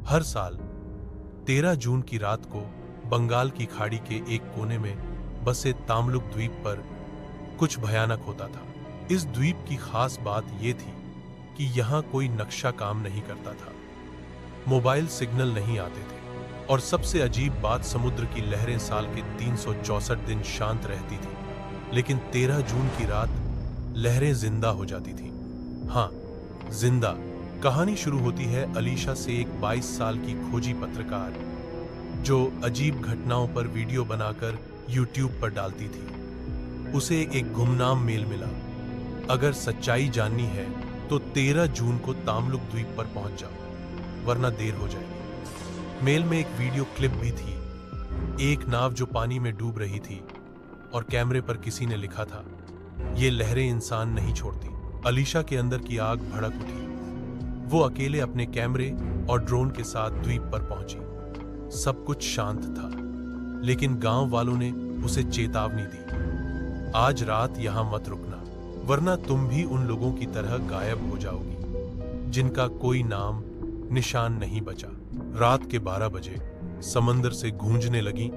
हर साल 13 जून की रात को बंगाल की खाड़ी के एक कोने में बसे तामलुक द्वीप पर कुछ भयानक होता था। इस द्वीप की खास बात यह थी कि यहाँ कोई नक्शा काम नहीं करता था, मोबाइल सिग्नल नहीं आते थे और सबसे अजीब बात, समुद्र की लहरें साल के 364 दिन शांत रहती थी, लेकिन 13 जून की रात लहरें जिंदा हो जाती थीं। हाँ, जिंदा। कहानी शुरू होती है अलीशा से, एक 22 साल की खोजी पत्रकार जो अजीब घटनाओं पर वीडियो बनाकर यूट्यूब पर डालती थी। उसे एक गुमनाम मेल मिला, अगर सच्चाई जाननी है तो 13 जून को तामलुक द्वीप पर पहुंच जाओ, वरना देर हो जाएगी। मेल में एक वीडियो क्लिप भी थी, एक नाव जो पानी में डूब रही थी और कैमरे पर किसी ने लिखा था, ये लहरें इंसान नहीं छोड़ती। अलीशा के अंदर की आग भड़क उठी। वो अकेले अपने कैमरे और ड्रोन के साथ द्वीप पर पहुंची। सब कुछ शांत था, लेकिन गांव वालों ने उसे चेतावनी दी, आज रात यहां मत रुकना, वरना तुम भी उन लोगों की तरह गायब हो जाओगी जिनका कोई नाम निशान नहीं बचा। रात के 12 बजे समंदर से गूंजने लगी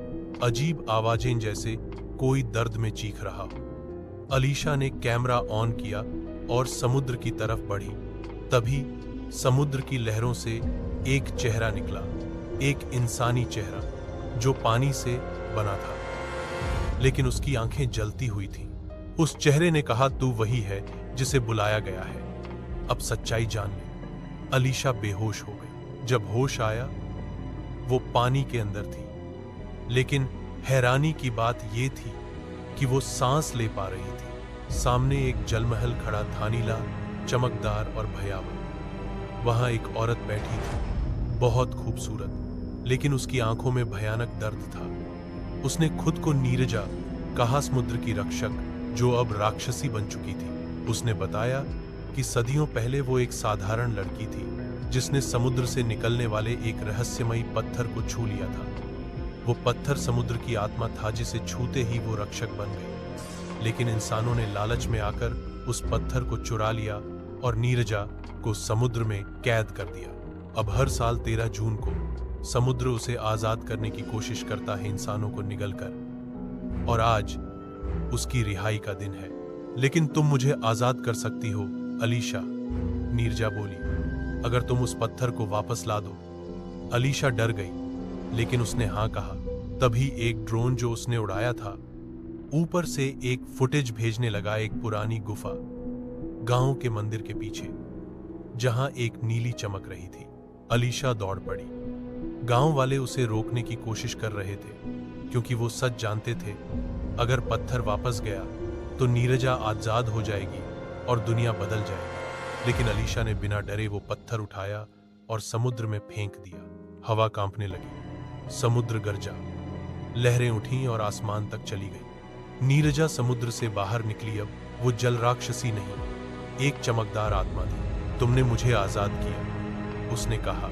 अजीब आवाजें, जैसे कोई दर्द में चीख रहा हो। अलीशा ने कैमरा ऑन किया और समुद्र की तरफ बढ़ी। तभी समुद्र की लहरों से एक चेहरा निकला, एक इंसानी चेहरा जो पानी से बना था, लेकिन उसकी आंखें जलती हुई थीं। उस चेहरे ने कहा, तू वही है जिसे बुलाया गया है, अब सच्चाई जान ले। अलीशा बेहोश हो गई। जब होश आया, वो पानी के अंदर थी, लेकिन हैरानी की बात यह थी कि वो सांस ले पा रही थी। सामने एक जलमहल खड़ा था, नीला, चमकदार और भयावह। वहां एक औरत बैठी थी, बहुत खूबसूरत, लेकिन उसकी आंखों में भयानक दर्द था। उसने खुद को नीरजा कहा, समुद्र की रक्षक, जो अब राक्षसी बन चुकी थी। उसने बताया कि सदियों पहले वो एक साधारण लड़की थी जिसने समुद्र से निकलने वाले एक रहस्यमयी पत्थर को छू लिया था। वो पत्थर समुद्र की आत्मा था जिसे छूते ही वो रक्षक बन गई, लेकिन इंसानों ने लालच में आकर उस पत्थर को चुरा लिया और नीरजा को समुद्र में कैद कर दिया। अब हर साल 13 जून को समुद्र उसे आजाद करने की कोशिश करता है, इंसानों को निगलकर, और आज उसकी रिहाई का दिन है। लेकिन तुम मुझे आजाद कर सकती हो अलीशा, नीरजा बोली, अगर तुम उस पत्थर को वापस ला दो। अलीशा डर गई, लेकिन उसने हाँ कहा। तभी एक ड्रोन जो उसने उड़ाया था ऊपर से एक फुटेज भेजने लगा, एक पुरानी गुफा गांव के मंदिर के पीछे, जहां एक नीली चमक रही थी। अलीशा दौड़ पड़ी। गांव वाले उसे रोकने की कोशिश कर रहे थे, क्योंकि वो सच जानते थे, अगर पत्थर वापस गया तो नीरजा आजाद हो जाएगी और दुनिया बदल जाएगी। लेकिन अलीशा ने बिना डरे वो पत्थर उठाया और समुद्र में फेंक दिया। हवा कांपने लगी, समुद्र गरजा, लहरें उठीं और आसमान तक चली गई। नीरजा समुद्र से बाहर निकली। अब वो जल राक्षसी नहीं, एक चमकदार आत्मा थी। तुमने मुझे आजाद किया, उसने कहा,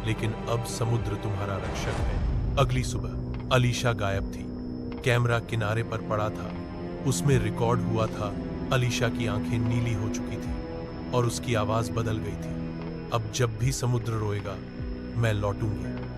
लेकिन अब समुद्र तुम्हारा रक्षक है। अगली सुबह अलीशा गायब थी। कैमरा किनारे पर पड़ा था, उसमें रिकॉर्ड हुआ था, अलीशा की आंखें नीली हो चुकी थी और उसकी आवाज बदल गई थी, अब जब भी समुद्र रोएगा मैं लौटूंगी।